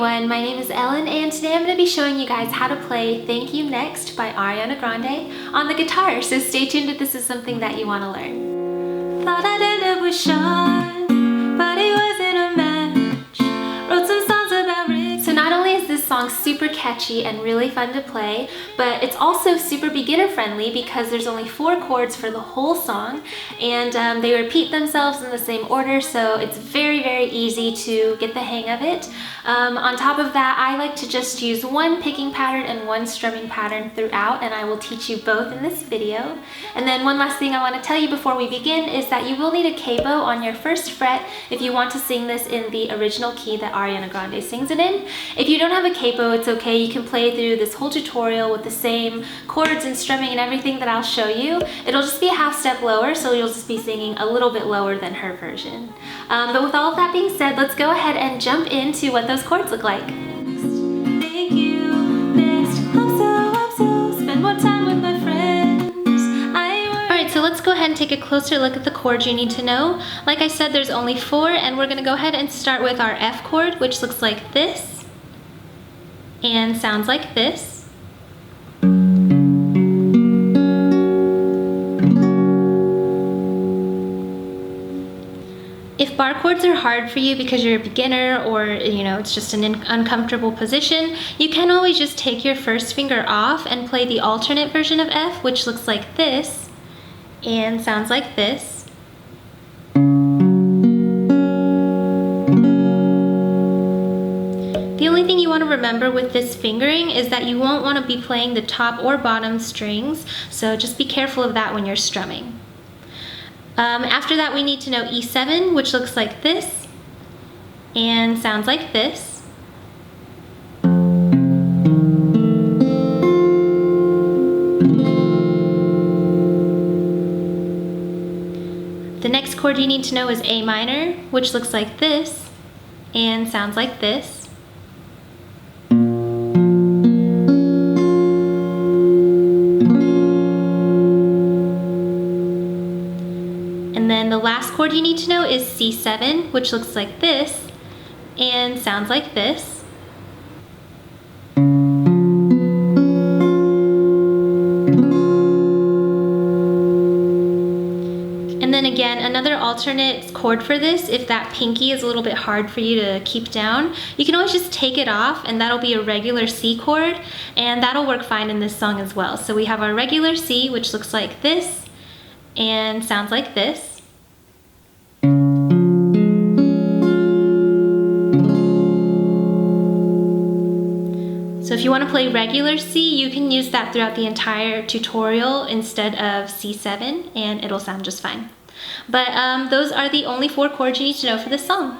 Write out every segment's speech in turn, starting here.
everyone, my name is Ellen and today I'm going to be showing you guys how to play Thank You Next by Ariana Grande on the guitar, so stay tuned if this is something that you want to learn. Thought I'd end up with Sean, but he wasn't a match. Wrote some songs about Rick. So not only is this song super catchy and really fun to play, but it's also super beginner friendly because there's only 4 chords for the whole song and they repeat themselves in the same order, so it's very easy to get the hang of it. On top of that, I like to just use one picking pattern and one strumming pattern throughout, and I will teach you both in this video. And then one last thing I want to tell you before we begin is that you will need a capo on your 1st fret if you want to sing this in the original key that Ariana Grande sings it in. If you don't have a capo, it's okay. You can play through this whole tutorial with the same chords and strumming and everything that I'll show you. It'll just be a half step lower, so you'll just be singing a little bit lower than her version. But with all of that being said, let's go ahead and jump into what those chords look like. Thank you, next, I'm so, spend more time with my friends. Alright, so let's go ahead and take a closer look at the chords you need to know. Like I said, there's only 4, and we're going to go ahead and start with our F chord, which looks like this and sounds like this. If bar chords are hard for you because you're a beginner or it's just an uncomfortable position, you can always just take your 1st finger off and play the alternate version of F, which looks like this and sounds like this. The only thing you want to remember with this fingering is that you won't want to be playing the top or bottom strings, so just be careful of that when you're strumming. After that, we need to know E7, which looks like this and sounds like this. The next chord you need to know is A minor, which looks like this and sounds like this. And then the last chord you need to know is C7, which looks like this and sounds like this. And then again, another alternate chord for this, if that pinky is a little bit hard for you to keep down, you can always just take it off and that'll be a regular C chord, and that'll work fine in this song as well. So we have our regular C, which looks like this and sounds like this. So if you want to play regular C, you can use that throughout the entire tutorial instead of C7, and it'll sound just fine. But those are the only 4 chords you need to know for this song.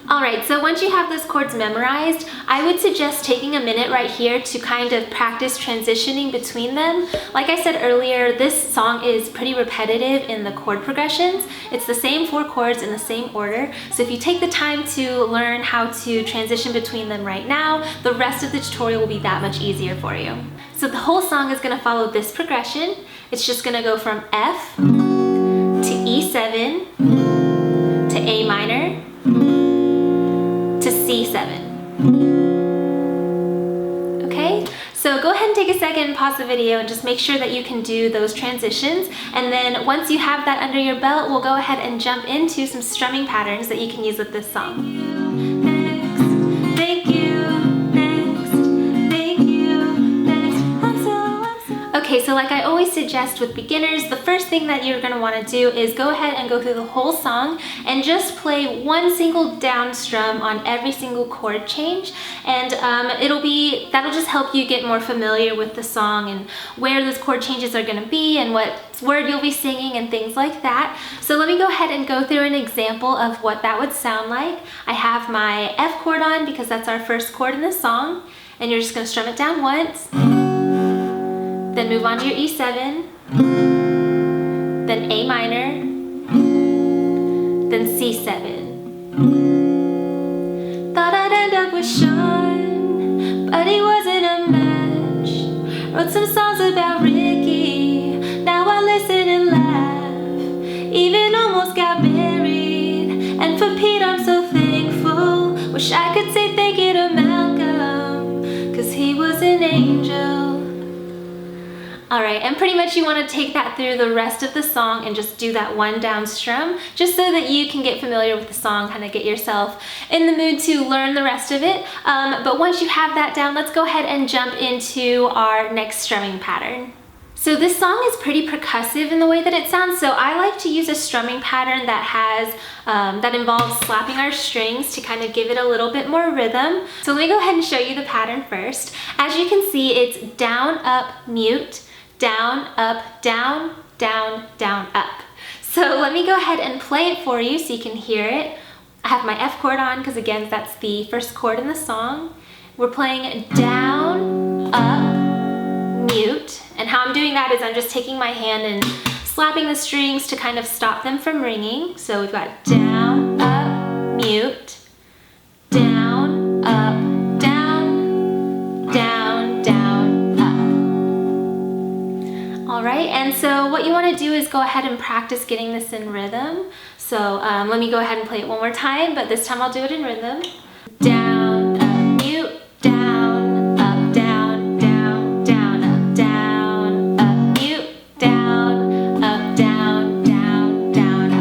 Alright, so once you have those chords memorized, I would suggest taking a minute right here to kind of practice transitioning between them. Like I said earlier, this song is pretty repetitive in the chord progressions. It's the same 4 chords in the same order, so if you take the time to learn how to transition between them right now, the rest of the tutorial will be that much easier for you. So the whole song is going to follow this progression. It's just going to go from F to E7 to A minor to C7. Okay, so go ahead and take a second and pause the video and just make sure that you can do those transitions, and then once you have that under your belt, we'll go ahead and jump into some strumming patterns that you can use with this song. Okay, so like I always suggest with beginners, the first thing that you're going to want to do is go ahead and go through the whole song and just play one single down strum on every single chord change, and that'll just help you get more familiar with the song and where those chord changes are going to be and what word you'll be singing and things like that. So let me go ahead and go through an example of what that would sound like. I have my F chord on because that's our 1st chord in the song, and you're just going to strum it down once. Then move on to your E7, then A minor, then C7. Thought I'd end up with Sean, but he wasn't a match. Wrote some songs about Ricky, now I listen and laugh. Even almost got married, and for Pete I'm so thankful. Wish I could say thank you to Mel. All right, and pretty much you want to take that through the rest of the song and just do that one down strum, just so that you can get familiar with the song, kind of get yourself in the mood to learn the rest of it. But once you have that down, let's go ahead and jump into our next strumming pattern. So this song is pretty percussive in the way that it sounds, so I like to use a strumming pattern that has that involves slapping our strings to kind of give it a little bit more rhythm. So let me go ahead and show you the pattern first. As you can see, it's down, up, mute, down, up, down, down, down, up. So let me go ahead and play it for you so you can hear it. I have my F chord on because again, that's the first chord in the song. We're playing down, up, mute. And how I'm doing that is I'm just taking my hand and slapping the strings to kind of stop them from ringing. So we've got down, up, mute, down, up, down, down, down, up. All right, and so what you want to do is go ahead and practice getting this in rhythm. So let me go ahead and play it one more time, but this time I'll do it in rhythm. Down, up, mute, down, up, down, down, down, up, down, up, mute, down, up, down, down, down,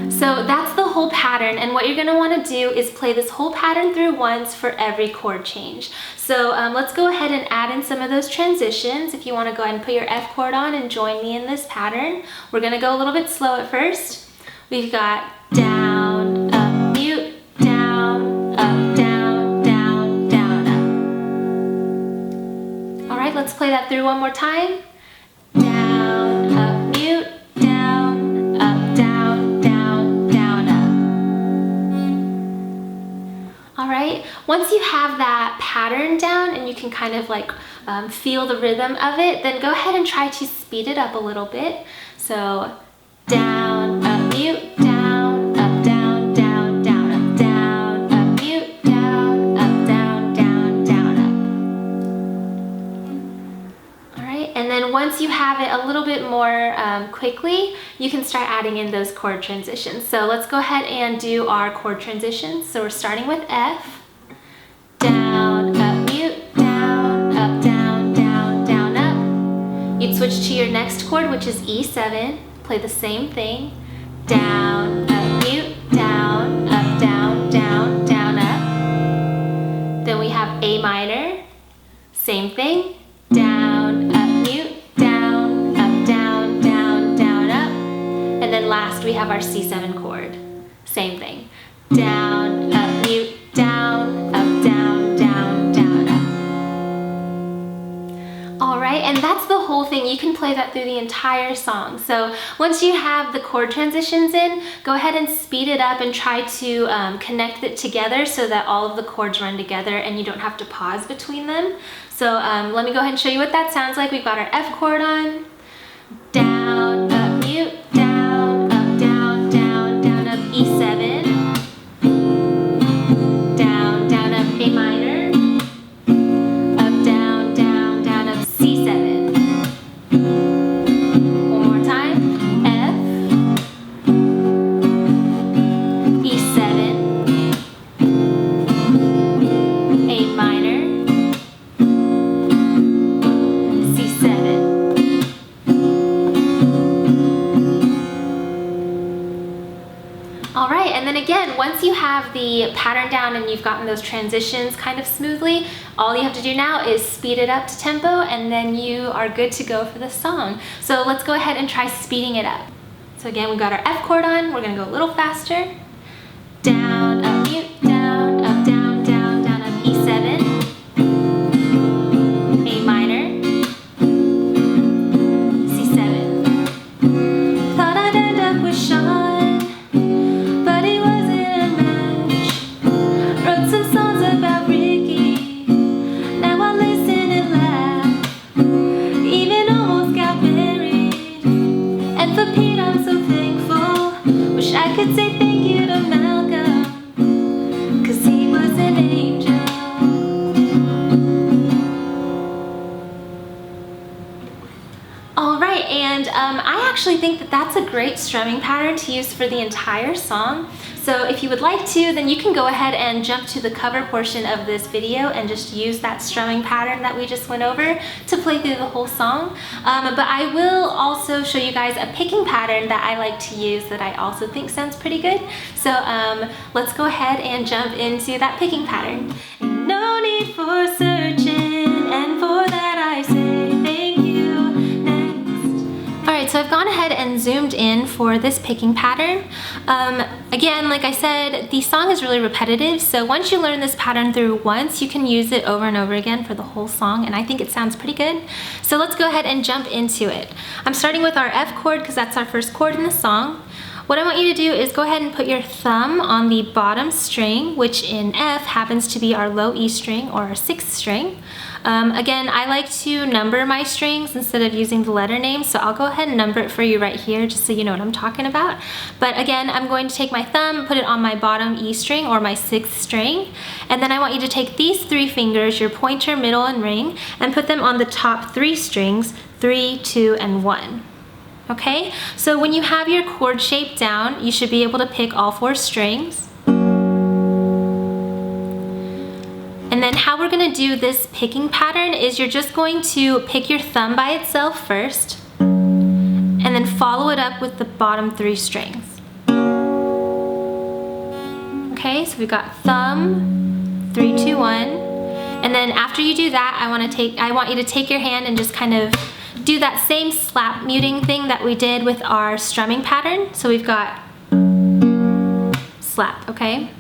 up. So that's the whole pattern, and what you're going to want to do is play this whole pattern through once for every chord change. So let's go ahead and add in some of those transitions. If you want to go ahead and put your F chord on and join me in this pattern, we're going to go a little bit slow at first. We've got down, up, mute, down, up, down, down, down, up. All right, let's play that through one more time. Down, up, mute, down, up, down, down, down, up. All right, once you have that pattern down and you can kind of like feel the rhythm of it, then go ahead and try to speed it up a little bit. So down, up, mute, down, up, down, down, down, up, down, up, mute, down, up, down, down, down, up. All right, and then once you have it a little bit more quickly, you can start adding in those chord transitions. So let's go ahead and do our chord transitions. So we're starting with F, down, up, mute, down, up, down, down, down, up. You'd switch to your next chord, which is E7. Play the same thing. Down, up, mute, down, up, down, down, down, up. Then we have A minor. Same thing. Down, up, mute, down, up, down, down, down, up. And then last we have our C7 chord. Same thing. Down, up, mute, down, up, down, down, down, up. All right, and that's the whole thing. You can play that through the entire song. So once you have the chord transitions in, go ahead and speed it up and try to connect it together so that all of the chords run together and you don't have to pause between them. So let me go ahead and show you what that sounds like. We've got our F chord on. Down, up, mute, down, up, down, down, down, up, E7. Down, down, up, A minor. Up, down, down, down, up, C7. One more time. F. E7. A minor. C7. All right, and then again, once you have the pattern down and you've gotten those transitions kind of smoothly, all you have to do now is speed it up to tempo and then you are good to go for the song. So let's go ahead and try speeding it up. So again, we've got our F chord on, we're gonna go a little faster. Down, up, mute, down, up, down, down, down, up, E7. A minor. C7. Thought I'd end up with Sean, but he wasn't a match. Wrote some songs about Ricky, now I listen and laugh. Even almost got married, and for Pete I'm so thankful. Wish I could say thank you to Malcolm, 'cause he was an angel. All right, and I actually think that that's a great strumming pattern to use for the entire song. So if you would like to, then you can go ahead and jump to the cover portion of this video and just use that strumming pattern that we just went over to play through the whole song. But I will also show you guys a picking pattern that I like to use that I also think sounds pretty good. So let's go ahead and jump into that picking pattern. No need for searching, and for that I say thank you. Next. Alright, so I've gone ahead and zoomed in for this picking pattern. Again, like I said, the song is really repetitive, so once you learn this pattern through once, you can use it over and over again for the whole song, and I think it sounds pretty good. So let's go ahead and jump into it. I'm starting with our F chord because that's our first chord in the song. What I want you to do is go ahead and put your thumb on the bottom string, which in F happens to be our low E string or our sixth string. Again, I like to number my strings instead of using the letter names, so I'll go ahead and number it for you right here just so you know what I'm talking about. But again, I'm going to take my thumb, put it on my bottom E string or my sixth string, and then I want you to take these three fingers, your pointer, middle, and ring, and put them on the top three strings, 3, 2, and 1. Okay, so when you have your chord shape down, you should be able to pick all four strings. And then how we're going to do this picking pattern is you're just going to pick your thumb by itself first, and then follow it up with the bottom three strings. Okay, so we've got thumb, 3, 2, 1, and then after you do that, I want you to take your hand and just kind of do that same slap muting thing that we did with our strumming pattern. So we've got slap, okay?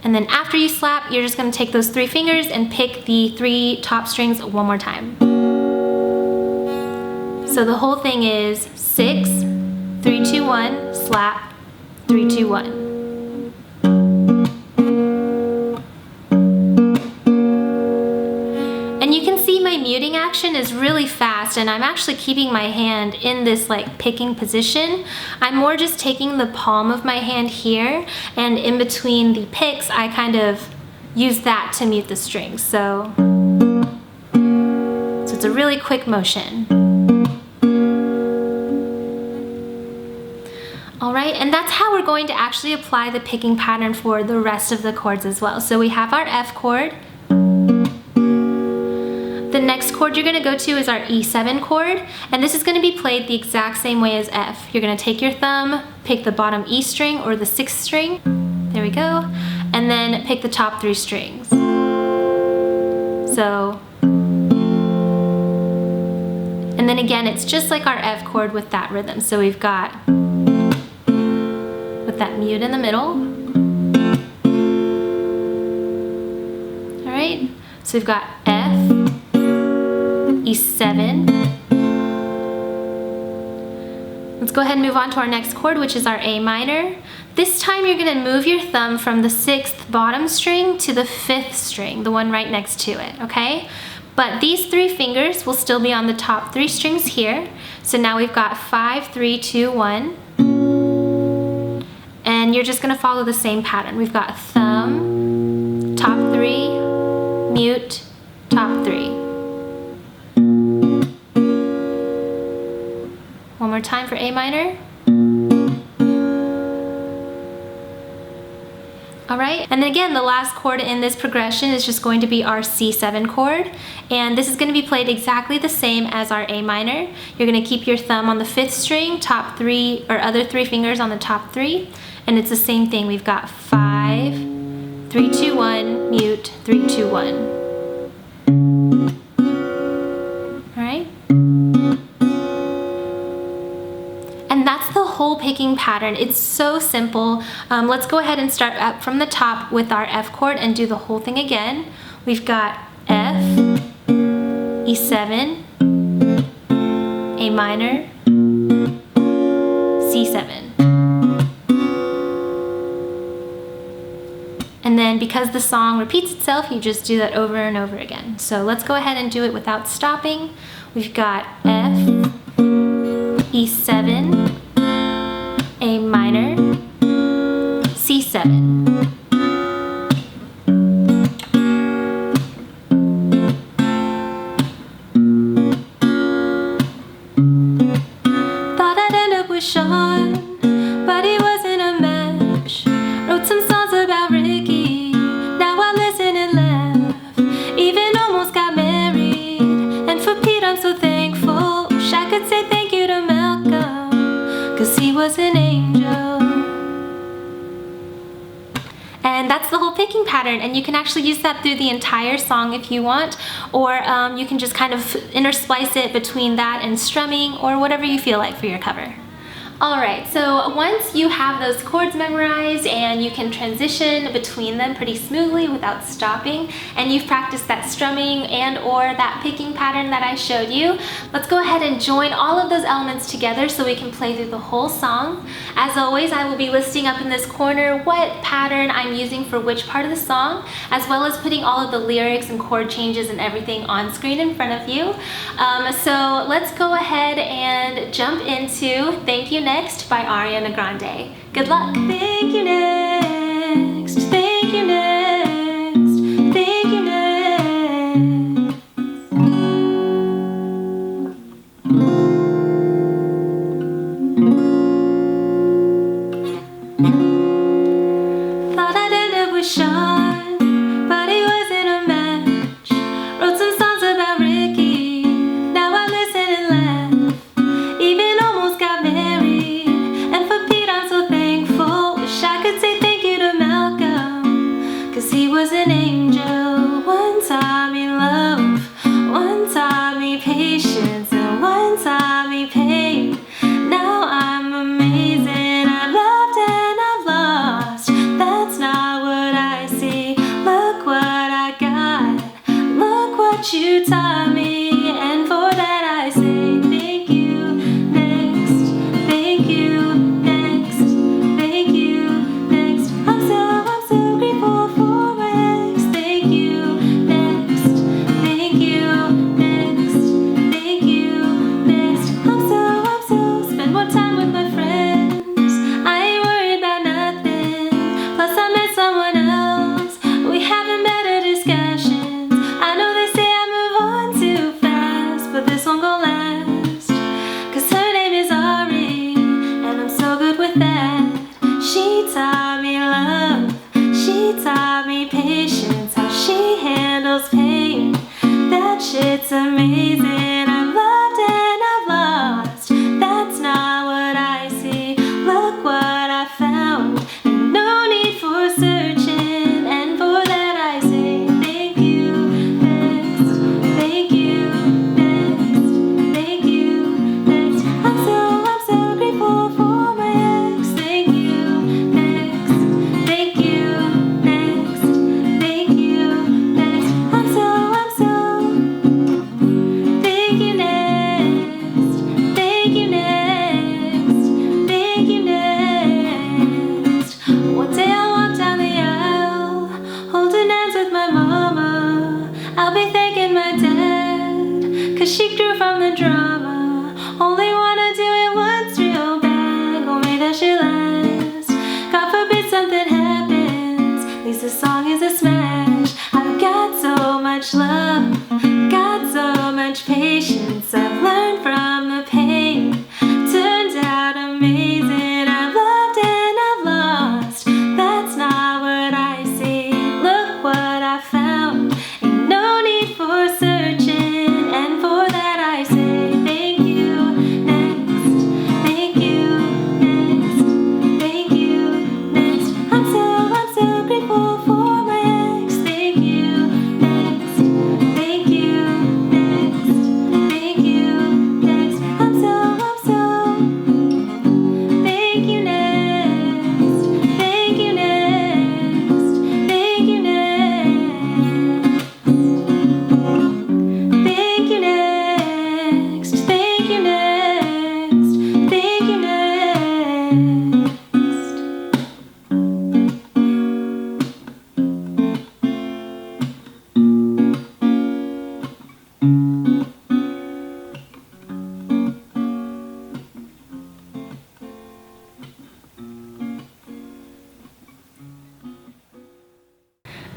And then after you slap, you're just going to take those three fingers and pick the three top strings one more time. So the whole thing is 6, 3, 2, 1, slap, 3, 2, 1. Muting action is really fast, and I'm actually keeping my hand in this like picking position. I'm more just taking the palm of my hand here, and in between the picks I kind of use that to mute the strings. So it's a really quick motion. Alright, and that's how we're going to actually apply the picking pattern for the rest of the chords as well. So we have our F chord. The next chord you're going to go to is our E7 chord, and this is going to be played the exact same way as F. You're going to take your thumb, pick the bottom E string or the sixth string, there we go, and then pick the top three strings. So, and then again, it's just like our F chord with that rhythm. So we've got, with that mute in the middle. Alright, so we've got F, E7. Let's go ahead and move on to our next chord, which is our A minor. This time you're going to move your thumb from the sixth bottom string to the fifth string, the one right next to it, okay? But these three fingers will still be on the top three strings here. So now we've got 5, 3, 2, 1. And you're just going to follow the same pattern. We've got thumb, top three, mute, top three. One more time for A minor. Alright, and then again, the last chord in this progression is just going to be our C7 chord, and this is going to be played exactly the same as our A minor. You're going to keep your thumb on the fifth string, top three, or other three fingers on the top three, and it's the same thing. We've got 5, 3, 2, 1, mute, 3, 2, 1. Alright? And that's the whole picking pattern. It's so simple. Let's go ahead and start up from the top with our F chord and do the whole thing again. We've got F, E7, A minor, C7. And then because the song repeats itself, you just do that over and over again. So let's go ahead and do it without stopping. We've got F, E7, A minor, C7. was Sean, but he wasn't a match. Wrote some songs about Ricky, now I listen and laugh. Even almost got married, and for Pete I'm so thankful. Wish I could say thank you to Malcolm, 'cause he was an angel. And that's the whole picking pattern, and you can actually use that through the entire song if you want, or you can just kind of intersplice it between that and strumming or whatever you feel like for your cover. Alright, so once you have those chords memorized and you can transition between them pretty smoothly without stopping, and you've practiced that strumming and or that picking pattern that I showed you, let's go ahead and join all of those elements together so we can play through the whole song. As always, I will be listing up in this corner what pattern I'm using for which part of the song, as well as putting all of the lyrics and chord changes and everything on screen in front of you. So let's go ahead and jump into Thank You Next by Ariana Grande. Good luck. Thank you next, thank you next, thank you next. Thought I'd end up with Sean, but he wasn't a match. Wrote some songs about Ricky, now I listen and laugh. Even almost got married, and for Pete I'm so thankful. Wish I could say thank you to Malcolm, 'cause he was an angel. One taught me love, one taught me patience, and one taught me pain. Now I'm amazing, I've loved and I've lost. That's not what I see. Look what I got, look what you taught me, and for that I say thank you next, thank you next, thank you next. I'm so grateful for my ex. Thank you next, thank you next, thank you next. I'm so spend more time with my friends. I ain't worried about nothing. Plus I met someone else. We having better discussions. I know they say I move on too fast, but this one gon' last. 'Cause her name is Ari, and I'm so good with that. She taught me love, she taught me patience, how she handles pain. That shit's amazing. I've loved and I've lost. That's not what I see. Look what I found. Ain't no need for searching, and for that I say thank you next, thank you next, thank you next. I'm so grateful for my ex. Thank you next, thank you next, thank you next. I'm so thank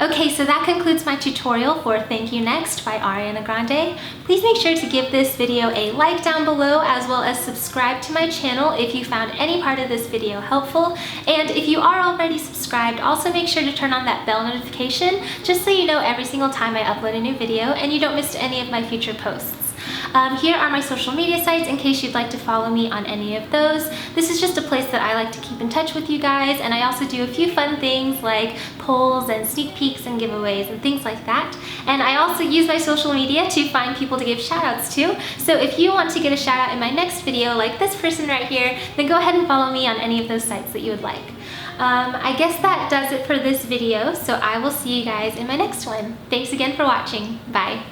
Okay, so that concludes my tutorial for Thank You Next by Ariana Grande. Please make sure to give this video a like down below, as well as subscribe to my channel if you found any part of this video helpful. And if you are already subscribed, also make sure to turn on that bell notification just so you know every single time I upload a new video and you don't miss any of my future posts. Here are my social media sites in case you'd like to follow me on any of those. This is just a place that I like to keep in touch with you guys, and I also do a few fun things like polls and sneak peeks and giveaways and things like that. And I also use my social media to find people to give shout outs to. So if you want to get a shout out in my next video like this person right here, then go ahead and follow me on any of those sites that you would like. I guess that does it for this video, so I will see you guys in my next one. Thanks again for watching. Bye.